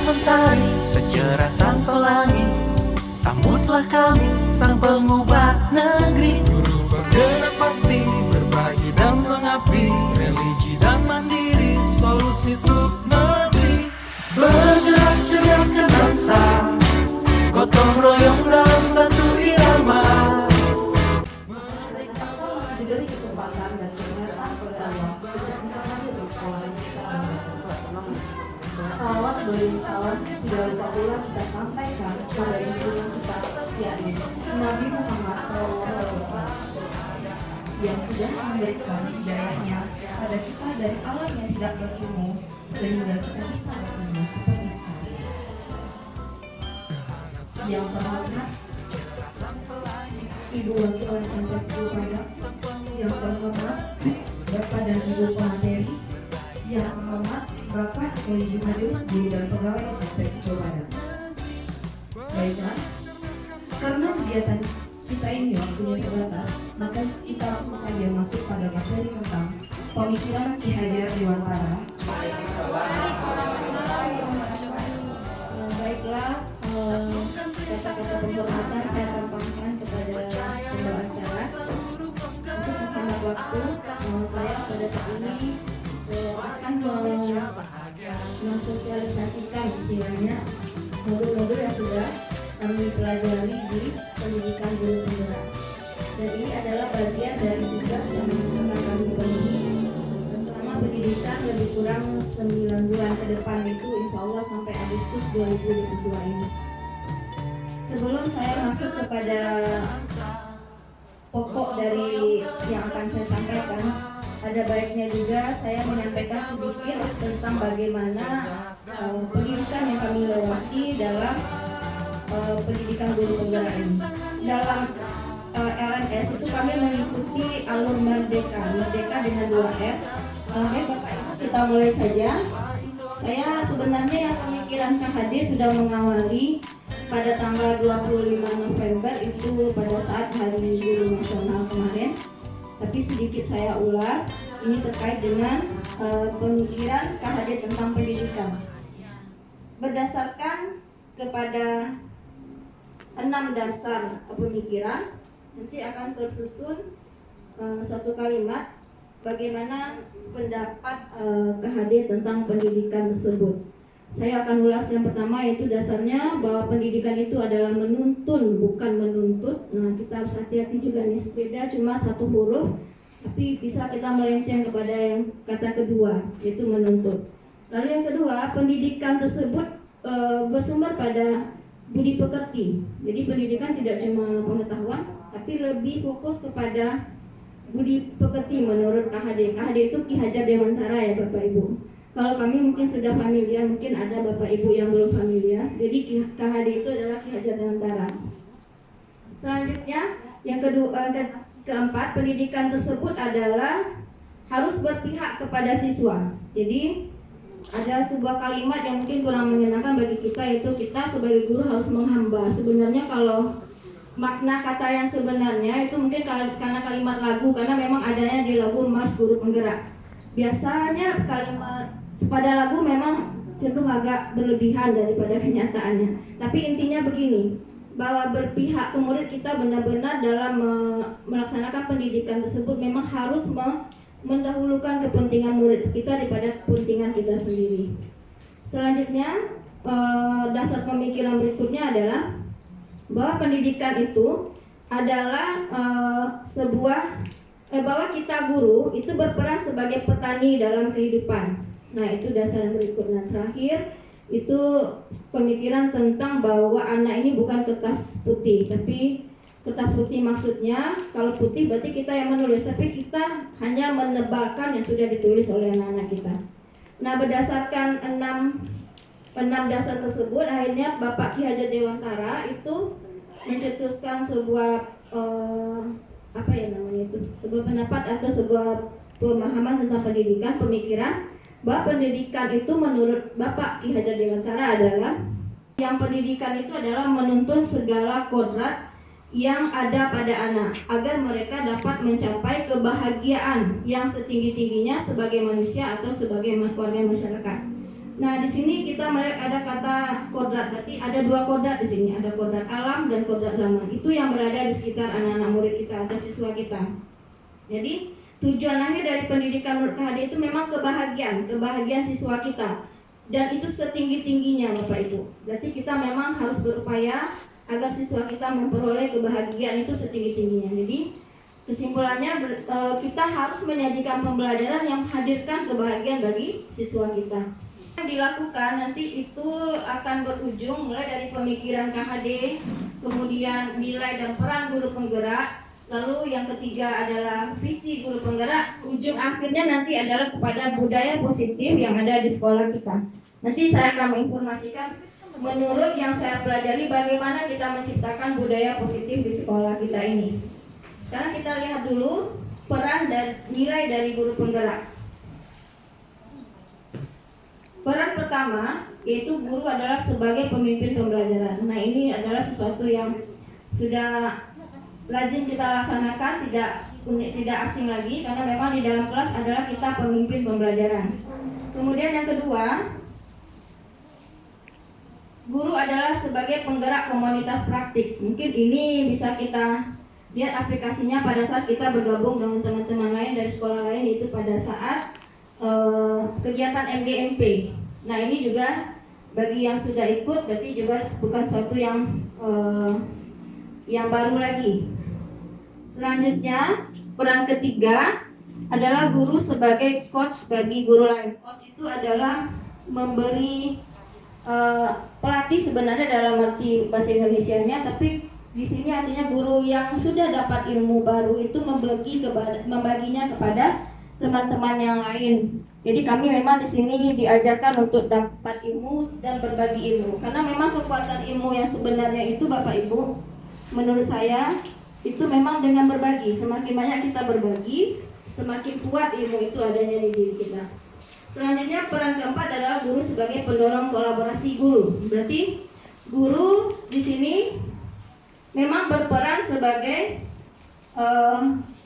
mentari secerah sang pelangi, sambutlah kami sang pengubah negeri. Guru bergerak pasti berbagi dan mengabdi, religi dan mandiri, solusi untuk negeri. Bergerak cerdaskan bangsa, gotong royong dalam satu irama. Diberi kesempatan dan kesehatan oleh Allah untuk bisa hadir di sekolah kita. Salawat beriring salam tidak lupa pula kita sampaikan kepada junjungan kita, yakni Nabi Muhammad SAW, yang sudah memberikan hidayahnya pada kita dari alam yang tidak berilmu sehingga kita bisa berilmu seperti sekarang. Yang terhormat Ibu Wali SMP 10 Padang, yang terhormat Bapak dan Ibu Pemateri, yang terhormat Bapak atau Ibu Majelis Guru dan Pegawai SMP 10 Padang. Baiklah, karena kegiatan kita ini waktunya terbatas, maka kita langsung saja masuk pada materi tentang pemikiran Ki Hajar Dewantara. Baiklah, kata-kata penghormatan saya tampakkan kepada pembawa acara. Untuk menghemat waktu, saya pada saat ini akan mensosialisasikan istilahnya modul-modul yang sudah kami pelajari di pendidikan guru penggerak. Dan ini adalah bagian dari tugas yang akan kami penuhi selama pendidikan lebih kurang 9 bulan ke depan, itu insya Allah sampai Agustus 2022 ini. Sebelum saya masuk kepada pokok dari yang akan saya sampaikan, ada baiknya juga saya menyampaikan sedikit tentang bagaimana pendidikan yang kami lewati dalam pendidikan guru penggerak ini. Dalam LMS itu kami mengikuti alur Merdeka dengan 2R. Oke Bapak Ibu, kita mulai saja. Saya sebenarnya yang pemikiran KHD sudah mengawali pada tanggal 25 November itu pada saat Hari Guru Nasional kemarin. Tapi sedikit saya ulas, ini terkait dengan pemikiran KHD tentang pendidikan. Berdasarkan kepada 6 dasar pemikiran, nanti akan tersusun suatu kalimat bagaimana pendapat KHD tentang pendidikan tersebut. Saya akan ulas yang pertama, yaitu dasarnya bahwa pendidikan itu adalah menuntun, bukan menuntut. Nah, kita harus hati-hati juga nih, beda cuma satu huruf, tapi bisa kita melenceng kepada yang kata kedua, yaitu menuntut. Lalu yang kedua, pendidikan tersebut bersumber pada budi pekerti. Jadi pendidikan tidak cuma pengetahuan, tapi lebih fokus kepada budi pekerti menurut KHD. KHD itu Ki Hajar Dewantara ya Bapak Ibu. Kalau kami mungkin sudah familiar, mungkin ada Bapak Ibu yang belum familiar. Jadi KHD itu adalah Ki Hajar Dewantara. Selanjutnya, yang keempat, pendidikan tersebut adalah harus berpihak kepada siswa. Jadi ada sebuah kalimat yang mungkin kurang menyenangkan bagi kita, yaitu kita sebagai guru harus menghamba. Sebenarnya kalau makna kata yang sebenarnya itu mungkin karena kalimat lagu, karena memang adanya di lagu Mars Guru Penggerak. Biasanya kalimat pada lagu memang cenderung agak berlebihan daripada kenyataannya. Tapi intinya begini, bahwa berpihak ke murid, kita benar-benar dalam melaksanakan pendidikan tersebut memang harus mendahulukan kepentingan murid kita daripada kepentingan kita sendiri. Selanjutnya, dasar pemikiran berikutnya adalah bahwa pendidikan itu adalah bahwa kita guru itu berperan sebagai petani dalam kehidupan. Nah, itu dasar berikutnya. Terakhir, itu pemikiran tentang bahwa anak ini bukan kertas putih, tapi kertas putih maksudnya kalau putih berarti kita yang menulis, tapi kita hanya menebalkan yang sudah ditulis oleh anak-anak kita. Nah, berdasarkan enam dasar tersebut, akhirnya Bapak Ki Hajar Dewantara itu mencetuskan sebuah sebuah pendapat atau sebuah pemahaman tentang pendidikan, pemikiran bahwa pendidikan itu menurut Bapak Ki Hajar Dewantara adalah yang pendidikan itu adalah menuntun segala kodrat yang ada pada anak agar mereka dapat mencapai kebahagiaan yang setinggi-tingginya sebagai manusia atau sebagai warga masyarakat. Nah, di sini kita melihat ada kata kodrat, berarti ada dua kodrat di sini, ada kodrat alam dan kodrat zaman. Itu yang berada di sekitar anak-anak murid kita atau siswa kita. Jadi, tujuan akhir dari pendidikan menurut KHD itu memang kebahagiaan siswa kita. Dan itu setinggi-tingginya Bapak Ibu. Berarti kita memang harus berupaya agar siswa kita memperoleh kebahagiaan itu setinggi-tingginya. Jadi, kesimpulannya kita harus menyajikan pembelajaran yang menghadirkan kebahagiaan bagi siswa kita. Yang dilakukan nanti itu akan berujung mulai dari pemikiran KHD, kemudian nilai dan peran guru penggerak, lalu yang ketiga adalah visi guru penggerak, ujung akhirnya nanti adalah kepada budaya positif yang ada di sekolah kita. Nanti saya akan menginformasikan menurut yang saya pelajari bagaimana kita menciptakan budaya positif di sekolah kita ini. Sekarang kita lihat dulu peran dan nilai dari guru penggerak. Peran pertama yaitu guru adalah sebagai pemimpin pembelajaran. Nah, ini adalah sesuatu yang sudah lazim kita laksanakan, tidak asing lagi, karena memang di dalam kelas adalah kita pemimpin pembelajaran. Kemudian yang kedua, guru adalah sebagai penggerak komunitas praktik. Mungkin ini bisa kita lihat aplikasinya pada saat kita bergabung dengan teman-teman lain dari sekolah lain, yaitu pada saat kegiatan MGMP. Nah, ini juga bagi yang sudah ikut berarti juga bukan sesuatu yang baru lagi. Selanjutnya, peran ketiga adalah guru sebagai coach bagi guru lain. Coach itu adalah memberi pelatih sebenarnya dalam arti bahasa Indonesianya, tapi di sini artinya guru yang sudah dapat ilmu baru itu membaginya kepada teman-teman yang lain. Jadi kami memang di sini diajarkan untuk dapat ilmu dan berbagi ilmu. Karena memang kekuatan ilmu yang sebenarnya itu Bapak Ibu, menurut saya itu memang dengan berbagi. Semakin banyak kita berbagi, semakin kuat ilmu itu adanya di diri kita. Selanjutnya peran keempat adalah guru sebagai pendorong kolaborasi guru. Berarti guru di sini memang berperan sebagai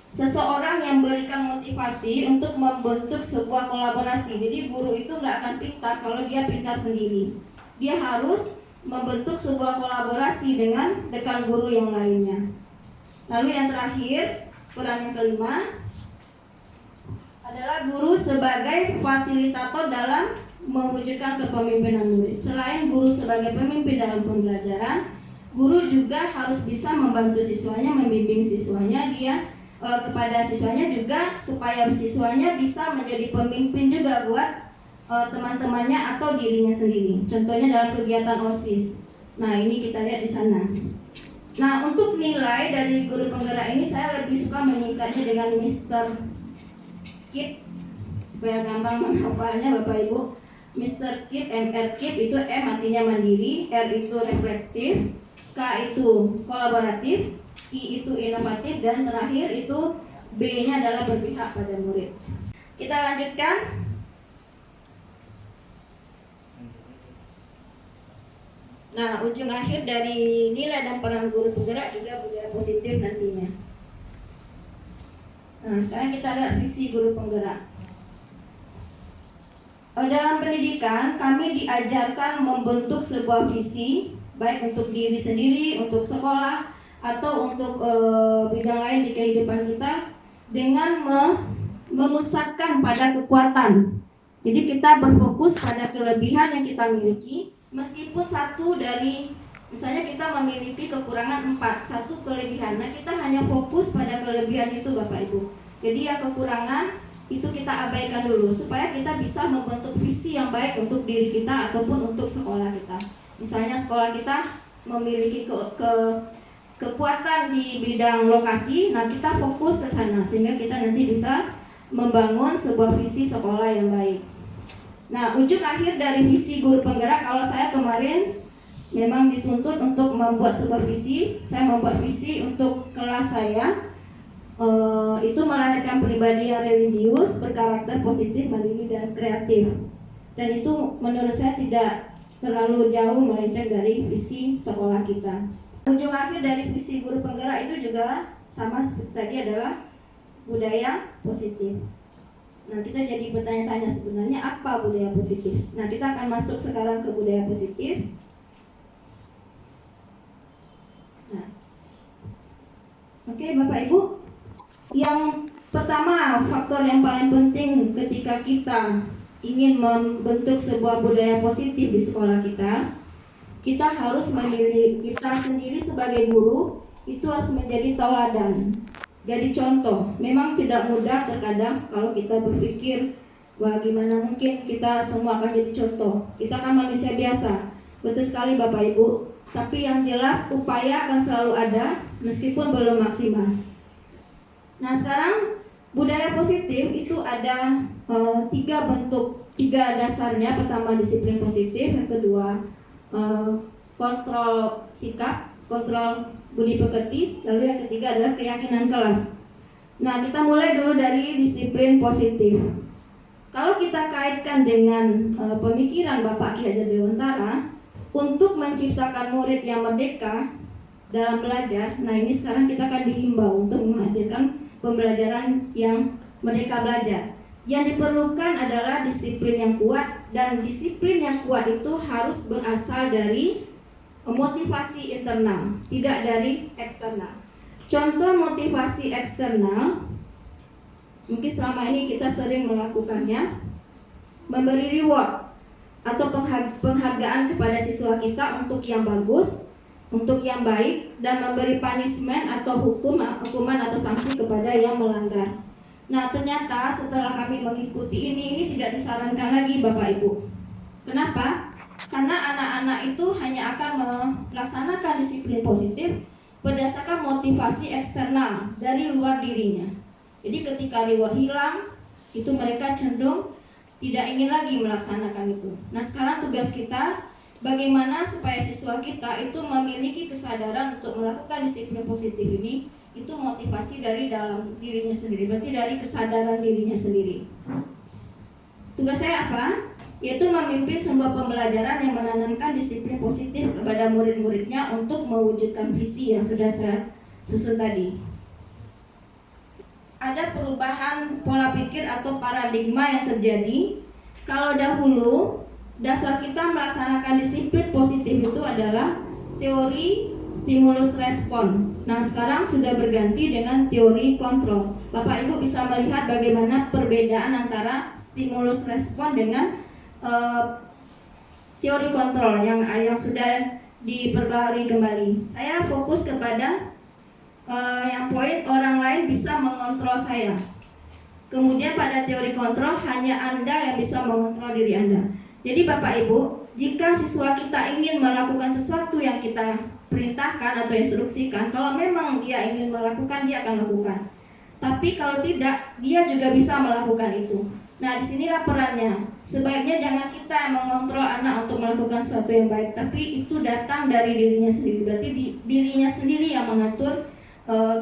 seseorang yang berikan motivasi untuk membentuk sebuah kolaborasi. Jadi guru itu nggak akan pintar kalau dia pintar sendiri. Dia harus membentuk sebuah kolaborasi dengan rekan guru yang lainnya. Lalu yang terakhir, peran yang kelima adalah guru sebagai fasilitator dalam mewujudkan kepemimpinan murid. Selain guru sebagai pemimpin dalam pembelajaran, guru juga harus bisa membantu siswanya, membimbing siswanya, kepada siswanya juga supaya siswanya bisa menjadi pemimpin juga buat teman-temannya atau dirinya sendiri. Contohnya dalam kegiatan OSIS. Nah, ini kita lihat di sana. Nah, untuk nilai dari guru penggerak ini saya lebih suka menyingkatnya dengan Mr. KIP supaya gampang menghafalnya Bapak Ibu. Mr. KIP, MR KIP itu M artinya mandiri, R itu reflektif, K itu kolaboratif, I itu inovatif, dan terakhir itu B-nya adalah berpihak pada murid. Kita lanjutkan. Nah, ujung akhir dari nilai dan peran guru penggerak juga budaya positif nantinya. Nah, sekarang kita lihat visi guru penggerak. Dalam pendidikan, kami diajarkan membentuk sebuah visi, baik untuk diri sendiri, untuk sekolah, atau untuk bidang lain di kehidupan kita, dengan memusatkan pada kekuatan. Jadi kita berfokus pada kelebihan yang kita miliki, meskipun satu dari, misalnya kita memiliki kekurangan 4, satu kelebihan. Nah, kita hanya fokus pada kelebihan itu Bapak Ibu. Jadi yang kekurangan itu kita abaikan dulu, supaya kita bisa membentuk visi yang baik untuk diri kita ataupun untuk sekolah kita. Misalnya sekolah kita memiliki kekuatan di bidang lokasi, nah kita fokus ke sana sehingga kita nanti bisa membangun sebuah visi sekolah yang baik. Nah, ujung akhir dari visi guru penggerak, kalau saya kemarin memang dituntut untuk membuat sebuah visi. Saya membuat visi untuk kelas saya, itu melahirkan pribadi yang religius, berkarakter positif, mandiri, dan kreatif. Dan itu menurut saya tidak terlalu jauh melenceng dari visi sekolah kita. Ujung akhir dari visi guru penggerak itu juga sama seperti tadi, adalah budaya positif. Nah, kita jadi bertanya-tanya sebenarnya apa budaya positif. Nah, kita akan masuk sekarang ke budaya positif. Nah, oke Bapak Ibu, yang pertama faktor yang paling penting ketika kita ingin membentuk sebuah budaya positif di sekolah kita harus memilih kita sendiri sebagai guru itu harus menjadi tauladan. Jadi contoh, memang tidak mudah terkadang kalau kita berpikir, wah gimana mungkin kita semua akan jadi contoh. Kita kan manusia biasa, betul sekali Bapak Ibu. Tapi yang jelas upaya akan selalu ada meskipun belum maksimal. Nah sekarang budaya positif itu ada 3 bentuk, 3 dasarnya. Pertama disiplin positif, yang kedua kontrol sikap, kontrol budi pekerti, lalu yang ketiga adalah keyakinan kelas. Nah, kita mulai dulu dari disiplin positif. Kalau kita kaitkan dengan pemikiran Bapak Ki Hajar Dewantara untuk menciptakan murid yang merdeka dalam belajar, nah ini sekarang kita akan dihimbau untuk menghadirkan pembelajaran yang merdeka belajar. Yang diperlukan adalah disiplin yang kuat, dan disiplin yang kuat itu harus berasal dari motivasi internal, tidak dari eksternal. Contoh motivasi eksternal, mungkin selama ini kita sering melakukannya, memberi reward atau penghargaan kepada siswa kita untuk yang bagus, untuk yang baik, dan memberi punishment atau hukuman atau sanksi kepada yang melanggar. Nah ternyata setelah kami mengikuti ini tidak disarankan lagi Bapak Ibu. Kenapa? Karena anak-anak itu hanya akan melaksanakan disiplin positif berdasarkan motivasi eksternal dari luar dirinya. Jadi ketika reward hilang, itu mereka cenderung tidak ingin lagi melaksanakan itu. Nah sekarang tugas kita bagaimana supaya siswa kita itu memiliki kesadaran untuk melakukan disiplin positif ini. Itu motivasi dari dalam dirinya sendiri, berarti dari kesadaran dirinya sendiri. Tugas saya apa? Yaitu memimpin sebuah pembelajaran yang menanamkan disiplin positif kepada murid-muridnya untuk mewujudkan visi yang sudah saya susun tadi. Ada perubahan pola pikir atau paradigma yang terjadi. Kalau dahulu dasar kita melaksanakan disiplin positif itu adalah teori stimulus respon. Nah sekarang sudah berganti dengan teori kontrol. Bapak Ibu bisa melihat bagaimana perbedaan antara stimulus respon dengan teori kontrol yang sudah diperbaharui kembali. Saya fokus kepada yang poin orang lain bisa mengontrol saya. Kemudian pada teori kontrol hanya Anda yang bisa mengontrol diri Anda. Jadi Bapak Ibu, jika siswa kita ingin melakukan sesuatu yang kita perintahkan atau instruksikan, kalau memang dia ingin melakukan, dia akan lakukan. Tapi kalau tidak, dia juga bisa melakukan itu. Nah, disinilah perannya. Sebaiknya jangan kita mengontrol anak untuk melakukan sesuatu yang baik, tapi itu datang dari dirinya sendiri. Berarti dirinya sendiri yang mengatur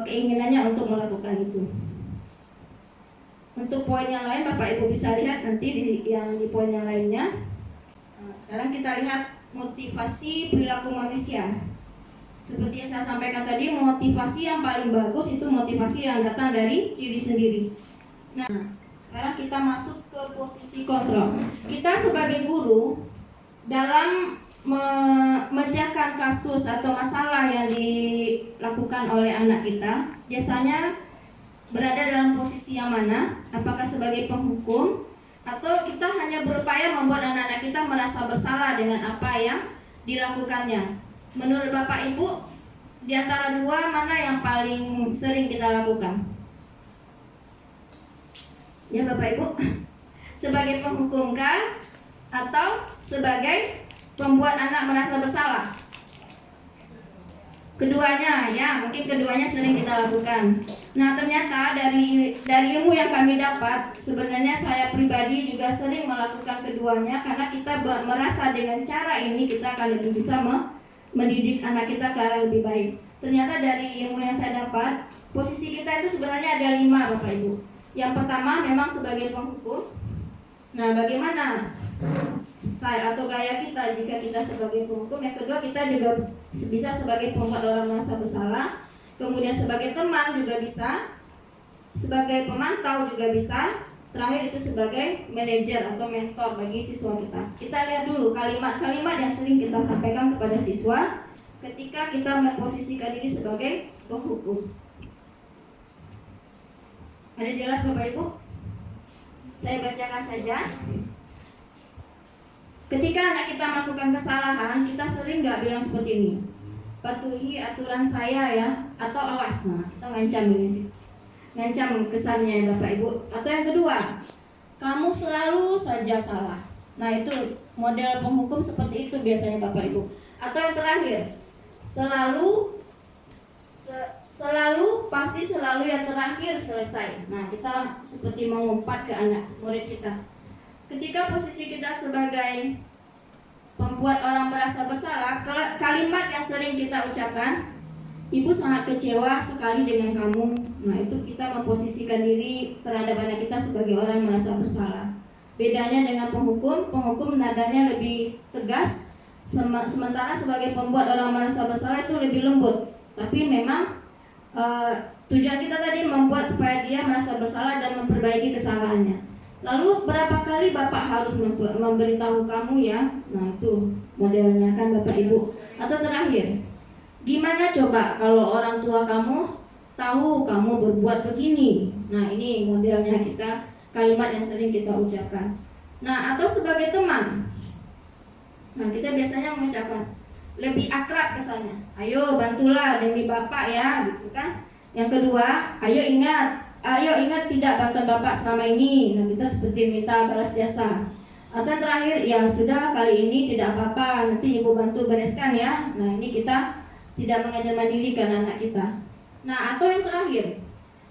keinginannya untuk melakukan itu. Untuk poin yang lain, Bapak Ibu bisa lihat nanti di poin yang lainnya. Nah, sekarang kita lihat motivasi perilaku manusia. Seperti yang saya sampaikan tadi, motivasi yang paling bagus itu motivasi yang datang dari diri sendiri. Nah, sekarang kita masuk ke posisi kontrol. Kita sebagai guru dalam memecahkan kasus atau masalah yang dilakukan oleh anak kita, biasanya berada dalam posisi yang mana? Apakah sebagai penghukum atau kita hanya berupaya membuat anak-anak kita merasa bersalah dengan apa yang dilakukannya? Menurut Bapak Ibu, di antara dua mana yang paling sering kita lakukan? Ya Bapak Ibu, sebagai penghukumkan atau sebagai pembuat anak merasa bersalah? Keduanya, ya mungkin keduanya sering kita lakukan. Nah ternyata dari ilmu yang kami dapat, sebenarnya saya pribadi juga sering melakukan keduanya, karena kita merasa dengan cara ini kita akan lebih bisa mendidik anak kita ke arah lebih baik. Ternyata dari ilmu yang saya dapat, posisi kita itu sebenarnya ada 5 Bapak Ibu. Yang pertama memang sebagai penghukum. Nah bagaimana style atau gaya kita jika kita sebagai penghukum? Yang kedua, kita juga bisa sebagai pembuat orang merasa bersalah. Kemudian sebagai teman juga bisa, sebagai pemantau juga bisa, terakhir itu sebagai manajer atau mentor bagi siswa kita. Kita lihat dulu kalimat-kalimat yang sering kita sampaikan kepada siswa ketika kita memposisikan diri sebagai penghukum. Ada jelas Bapak Ibu? Saya bacakan saja. Ketika anak kita melakukan kesalahan, kita sering nggak bilang seperti ini, patuhi aturan saya ya, atau awas. Nah, kita ngancam ini sih, ngancam kesannya Bapak Ibu. Atau yang kedua, kamu selalu saja salah. Nah, itu model penghukum seperti itu biasanya Bapak Ibu. Atau yang terakhir, pasti selalu yang terakhir selesai. Nah, kita seperti mengumpat ke anak murid kita. Ketika posisi kita sebagai pembuat orang merasa bersalah, kalimat yang sering kita ucapkan, ibu sangat kecewa sekali dengan kamu. Nah, itu kita memposisikan diri terhadap anak kita sebagai orang yang merasa bersalah. Bedanya dengan penghukum nadanya lebih tegas, sementara sebagai pembuat orang merasa bersalah itu lebih lembut. Tapi memang tujuan kita tadi membuat supaya dia merasa bersalah dan memperbaiki kesalahannya. Lalu berapa kali Bapak harus memberitahu kamu ya? Nah, itu modelnya kan Bapak Ibu. Atau terakhir, gimana coba kalau orang tua kamu tahu kamu berbuat begini? Nah, ini modelnya kita, kalimat yang sering kita ucapkan. Nah, atau sebagai teman. Nah, kita biasanya mengucapkan lebih akrab kesannya. Ayo bantulah demi Bapak ya, gitu kan. Yang kedua, ayo ingat tidak bantuan Bapak selama ini. Nah, kita seperti minta balas jasa. Atau yang terakhir, ya sudah kali ini tidak apa-apa, nanti Ibu bantu bereskan ya. Nah, ini kita tidak mengajar mandiri kan anak kita. Nah, atau yang terakhir,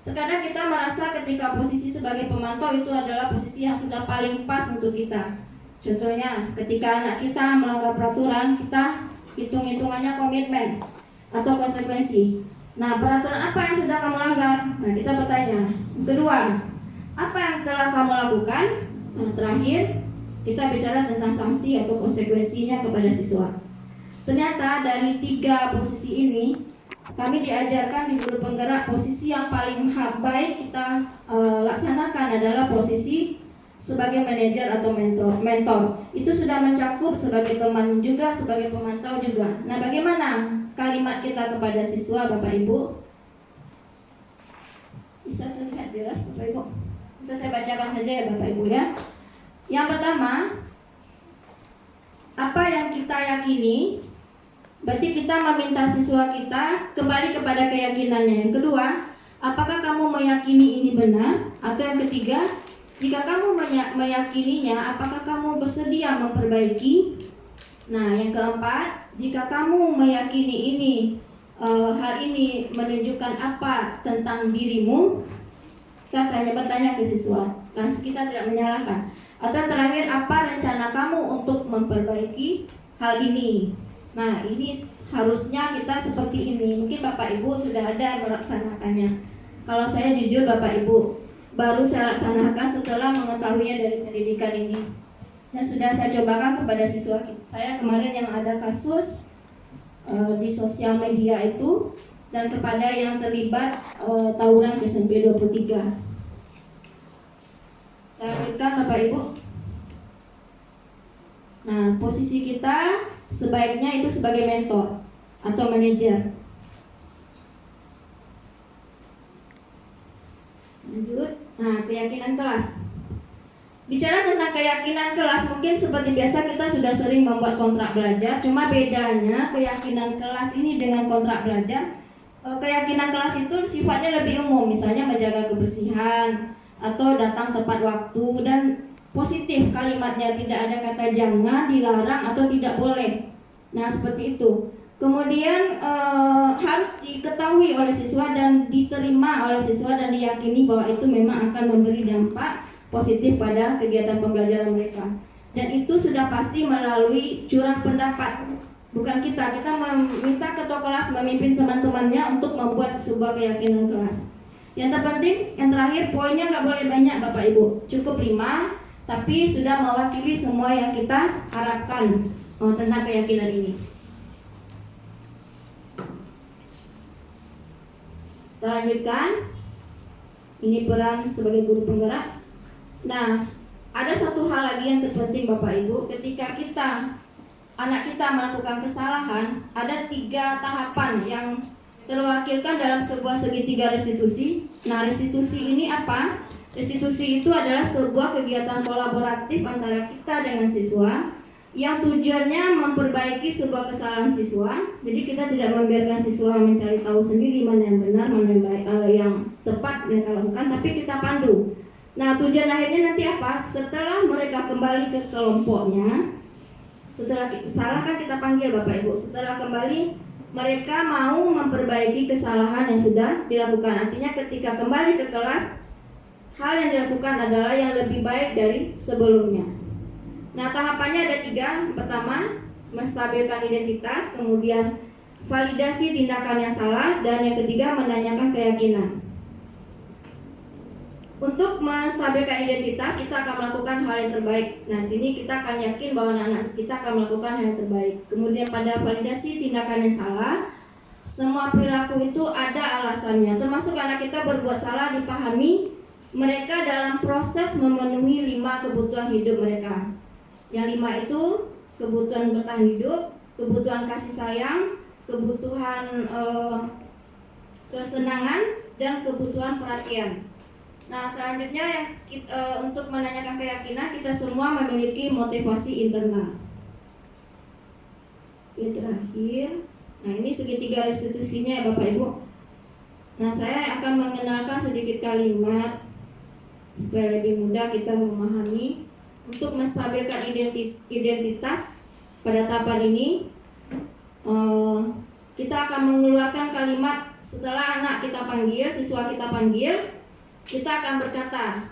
terkadang kita merasa ketika posisi sebagai pemantau itu adalah posisi yang sudah paling pas untuk kita. Contohnya, ketika anak kita melanggar peraturan, kita hitung-hitungannya komitmen atau konsekuensi. Nah, peraturan apa yang sudah kamu langgar? Nah, kita bertanya. Kedua, apa yang telah kamu lakukan? Nah, terakhir, kita bicara tentang sanksi atau konsekuensinya kepada siswa. Ternyata dari 3 posisi ini, kami diajarkan di guru penggerak posisi yang paling baik kita laksanakan adalah posisi sebagai manajer atau mentor. Itu sudah mencakup sebagai teman juga, sebagai pemantau juga. Nah, bagaimana kalimat kita kepada siswa Bapak Ibu? Bisa terlihat jelas Bapak Ibu? Bisa saya bacakan saja ya Bapak Ibu ya. Yang pertama, apa yang kita yakini, berarti kita meminta siswa kita kembali kepada keyakinannya. Yang kedua, apakah kamu meyakini ini benar? Atau yang ketiga, jika kamu meyakininya, apakah kamu bersedia memperbaiki? Nah, yang keempat, jika kamu meyakini ini, hal ini menunjukkan apa tentang dirimu? Kita bertanya ke siswa, langsung kita tidak menyalahkan. Atau terakhir, apa rencana kamu untuk memperbaiki hal ini? Nah, ini harusnya kita seperti ini. Mungkin Bapak Ibu sudah ada melaksanakannya. Kalau saya jujur Bapak Ibu, baru saya laksanakan setelah mengetahuinya dari pendidikan ini. Dan sudah saya cobakan kepada siswa saya kemarin yang ada kasus di sosial media itu, dan kepada yang terlibat tawuran SMP 23. Saya lanjutkan Bapak Ibu. Nah, posisi kita sebaiknya itu sebagai mentor atau manajer. Lanjut. Nah, keyakinan kelas. Bicara tentang keyakinan kelas, mungkin seperti biasa kita sudah sering membuat kontrak belajar. Cuma bedanya keyakinan kelas ini dengan kontrak belajar, keyakinan kelas itu sifatnya lebih umum. Misalnya menjaga kebersihan, atau datang tepat waktu, dan positif kalimatnya, tidak ada kata jangan, dilarang, atau tidak boleh. Nah, seperti itu. Kemudian harus diketahui oleh siswa dan diterima oleh siswa dan diyakini bahwa itu memang akan memberi dampak positif pada kegiatan pembelajaran mereka. Dan itu sudah pasti melalui curah pendapat. Bukan kita meminta ketua kelas memimpin teman-temannya untuk membuat sebuah keyakinan kelas. Yang terpenting, yang terakhir, poinnya nggak boleh banyak Bapak Ibu, cukup 5, tapi sudah mewakili semua yang kita harapkan tentang keyakinan ini. Kita lanjutkan. Ini peran sebagai guru penggerak. Nah, ada satu hal lagi yang terpenting Bapak Ibu, ketika anak kita melakukan kesalahan, ada 3 tahapan yang terwakilkan dalam sebuah segitiga restitusi. Nah, restitusi ini apa? Restitusi itu adalah sebuah kegiatan kolaboratif antara kita dengan siswa yang tujuannya memperbaiki sebuah kesalahan siswa. Jadi kita tidak membiarkan siswa mencari tahu sendiri mana yang benar, mana yang baik, yang tepat mereka lakukan, tapi kita pandu. Nah, tujuan akhirnya nanti apa? Setelah mereka kembali ke kelompoknya, setelah salah kan kita panggil Bapak Ibu. Setelah kembali, mereka mau memperbaiki kesalahan yang sudah dilakukan. Artinya ketika kembali ke kelas, hal yang dilakukan adalah yang lebih baik dari sebelumnya. Nah, tahapannya ada 3. Pertama, menstabilkan identitas, kemudian validasi tindakan yang salah, dan yang ketiga menanyakan keyakinan. Untuk menstabilkan identitas, kita akan melakukan hal yang terbaik. Nah, sini kita akan yakin bahwa anak-anak kita akan melakukan hal yang terbaik. Kemudian pada validasi tindakan yang salah, semua perilaku itu ada alasannya. Termasuk anak kita berbuat salah dipahami mereka dalam proses memenuhi 5 kebutuhan hidup mereka. Yang 5 itu kebutuhan bertahan hidup, kebutuhan kasih sayang, kebutuhan kesenangan, dan kebutuhan perhatian. Nah, selanjutnya untuk menanyakan keyakinan, kita semua memiliki motivasi internal. Yang terakhir, nah ini segitiga restitusinya ya Bapak Ibu. Nah, saya akan mengenalkan sedikit kalimat supaya lebih mudah kita memahami. Untuk menstabilkan identitas pada tahapan ini, kita akan mengeluarkan kalimat setelah anak kita panggil, siswa kita panggil. Kita akan berkata,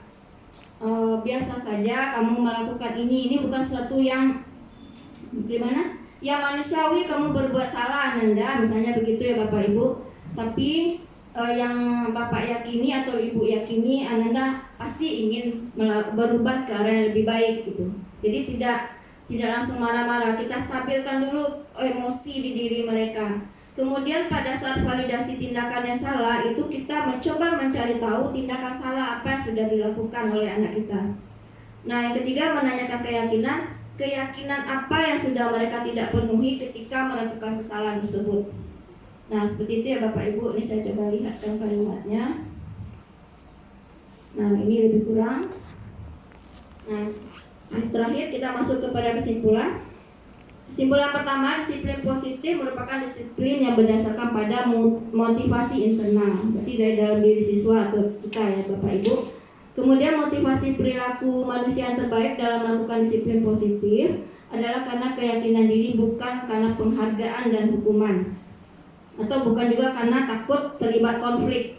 biasa saja kamu melakukan ini bukan sesuatu yang gimana? Yang manusiawi, kamu berbuat salah Ananda, misalnya begitu ya Bapak Ibu. Tapi yang Bapak yakini atau Ibu yakini, Ananda pasti ingin berubah ke arah yang lebih baik gitu. Jadi tidak langsung marah-marah, kita stabilkan dulu emosi di diri mereka. Kemudian pada saat validasi tindakan yang salah itu kita mencoba mencari tahu tindakan salah apa yang sudah dilakukan oleh anak kita. Nah, yang ketiga menanyakan keyakinan apa yang sudah mereka tidak penuhi ketika melakukan kesalahan tersebut. Nah, seperti itu ya Bapak Ibu. Ini saya coba lihatkan kalimatnya. Nah, ini lebih kurang. Nah, terakhir kita masuk kepada kesimpulan. Kesimpulan pertama, disiplin positif merupakan disiplin yang berdasarkan pada motivasi internal, berarti dari dalam diri siswa atau kita ya Bapak Ibu. Kemudian motivasi perilaku manusia yang terbaik dalam melakukan disiplin positif adalah karena keyakinan diri, bukan karena penghargaan dan hukuman, atau bukan juga karena takut terlibat konflik.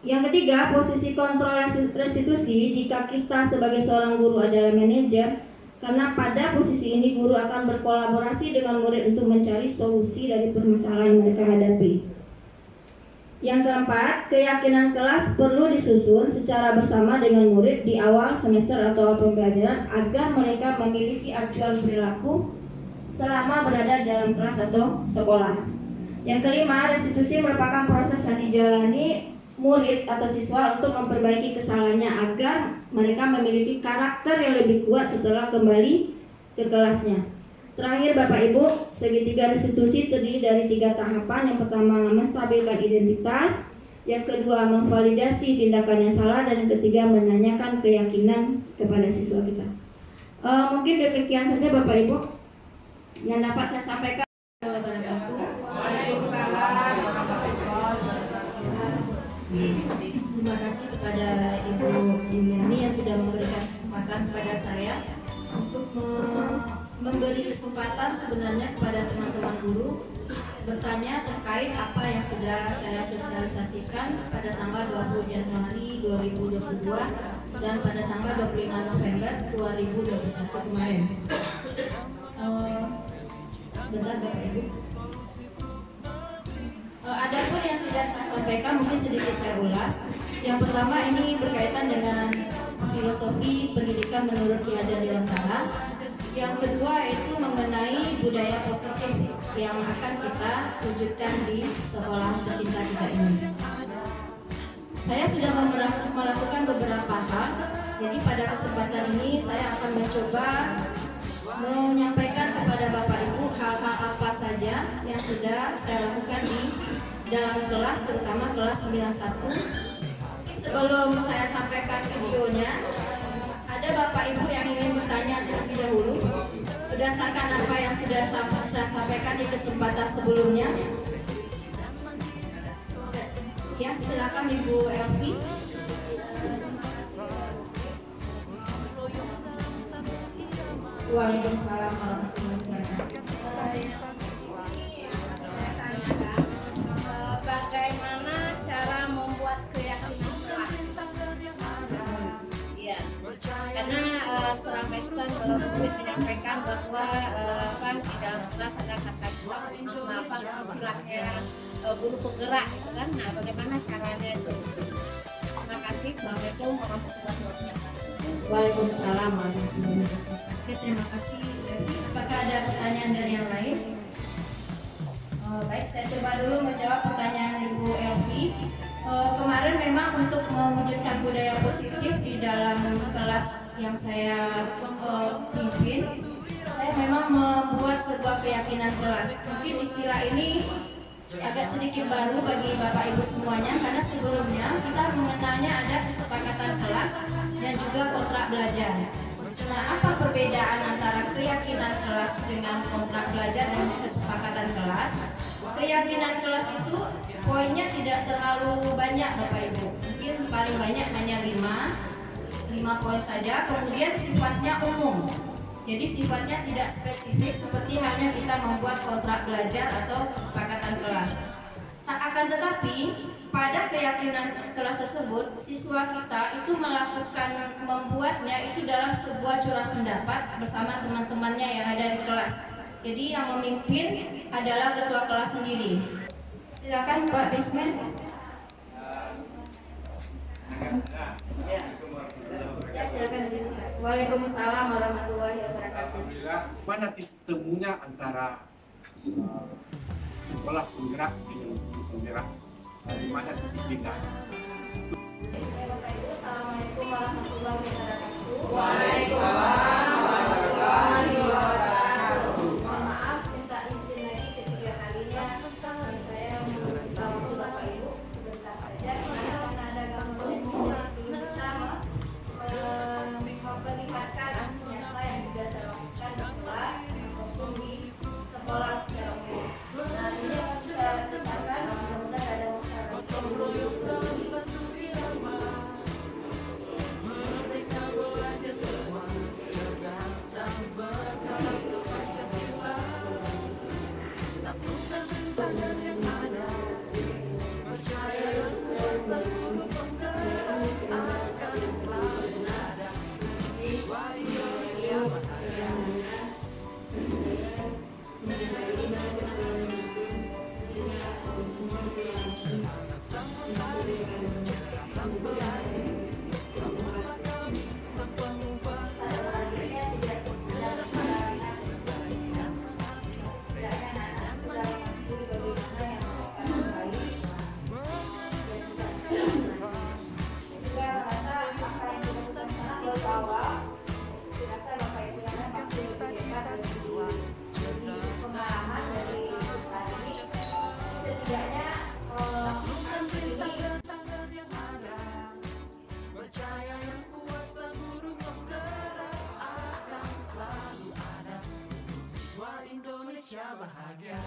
Yang ketiga, posisi kontrol restitusi jika kita sebagai seorang guru adalah manajer. Karena pada posisi ini guru akan berkolaborasi dengan murid untuk mencari solusi dari permasalahan yang mereka hadapi. Yang keempat, keyakinan kelas perlu disusun secara bersama dengan murid di awal semester atau awal pembelajaran agar mereka memiliki acuan perilaku selama berada dalam kelas atau sekolah. Yang kelima, restitusi merupakan proses yang dijalani murid atau siswa untuk memperbaiki kesalahannya agar mereka memiliki karakter yang lebih kuat setelah kembali ke kelasnya. Terakhir Bapak Ibu, segitiga restitusi terdiri dari 3 tahapan. Yang pertama, menstabilkan identitas. Yang kedua, memvalidasi tindakan yang salah. Dan yang ketiga, menanyakan keyakinan kepada siswa kita. Mungkin demikian saja Bapak Ibu yang dapat saya sampaikan. Terima kasih kepada Ibu Indiani yang sudah memberikan kesempatan kepada saya untuk memberi kesempatan sebenarnya kepada teman-teman guru bertanya terkait apa yang sudah saya sosialisasikan pada tanggal 20 Januari 2022 dan pada tanggal 25 November 2021 kemarin. Sebentar Bapak Ibu. Adapun yang sudah saya sampaikan mungkin sedikit saya ulas. Yang pertama ini berkaitan dengan filosofi pendidikan menurut Ki Hajar Dewantara. Yang kedua itu mengenai budaya positif yang akan kita wujudkan di sekolah tercinta kita ini. Saya sudah melakukan beberapa hal Jadi pada kesempatan ini saya akan mencoba menyampaikan kepada Bapak Ibu hal-hal apa saja yang sudah saya lakukan di dalam kelas, terutama kelas 91. Sebelum saya sampaikan videonya, ada Bapak Ibu yang ingin bertanya terlebih dahulu berdasarkan apa yang sudah saya sampaikan di kesempatan sebelumnya. Ya, silakan Ibu Elvi. Waalaikumsalam warahmatullahi wabarakatuh. Bagaimana cara membuat keyakinan kelas? Iya, karena selama itu kan kalau Bukit menyampaikan bahwa kan di dalam kelas ada kata istilahnya guru penggerak, gitu kan? Nah, bagaimana caranya itu? Terima kasih. Assalamualaikum warahmatullahi wabarakatuh. Waalaikumsalam warahmatullahi wabarakatuh. Oke, terima kasih. Apakah ada pertanyaan dari yang lain? Baik, saya coba dulu menjawab pertanyaan Ibu Elvi. Kemarin memang untuk mewujudkan budaya positif di dalam kelas yang saya pimpin, saya memang membuat sebuah keyakinan kelas. Mungkin istilah ini agak sedikit baru bagi Bapak Ibu semuanya, karena sebelumnya kita mengenalnya ada kesepakatan kelas dan juga kontrak belajar. Nah, apa perbedaan antara keyakinan kelas dengan kontrak belajar dan kesepakatan kelas? Keyakinan kelas itu poinnya tidak terlalu banyak Bapak Ibu, mungkin paling banyak hanya 5 poin saja. Kemudian sifatnya umum, jadi sifatnya tidak spesifik seperti halnya kita membuat kontrak belajar atau kesepakatan kelas. Tak akan tetapi pada keyakinan kelas tersebut, siswa kita itu membuatnya itu dalam sebuah curah pendapat bersama teman-temannya yang ada di kelas. Jadi yang memimpin adalah ketua kelas sendiri. Silakan Pak Bismen. Ya, silakan. Waalaikumsalam warahmatullahi wabarakatuh. Mana titik temunya antara sekolah penggerak dengan guru penggerak? Di mana titik beda? Assalamualaikum warahmatullahi wabarakatuh. Waalaikumsalam warahmatullahi wabarakatuh. Mohon maaf, minta izin lagi ketiga kalinya. Saya meminta waktu Bapak Ibu sebentar saja, karena ada gangguan belum bisa memperlihatkan hasilnya apa yang sudah saya lakukan di kelas maupun di sekolah secara umum. Nah, ini yang saya lakukan, mudah-mudahan ada masalah. Indonesia bahagia.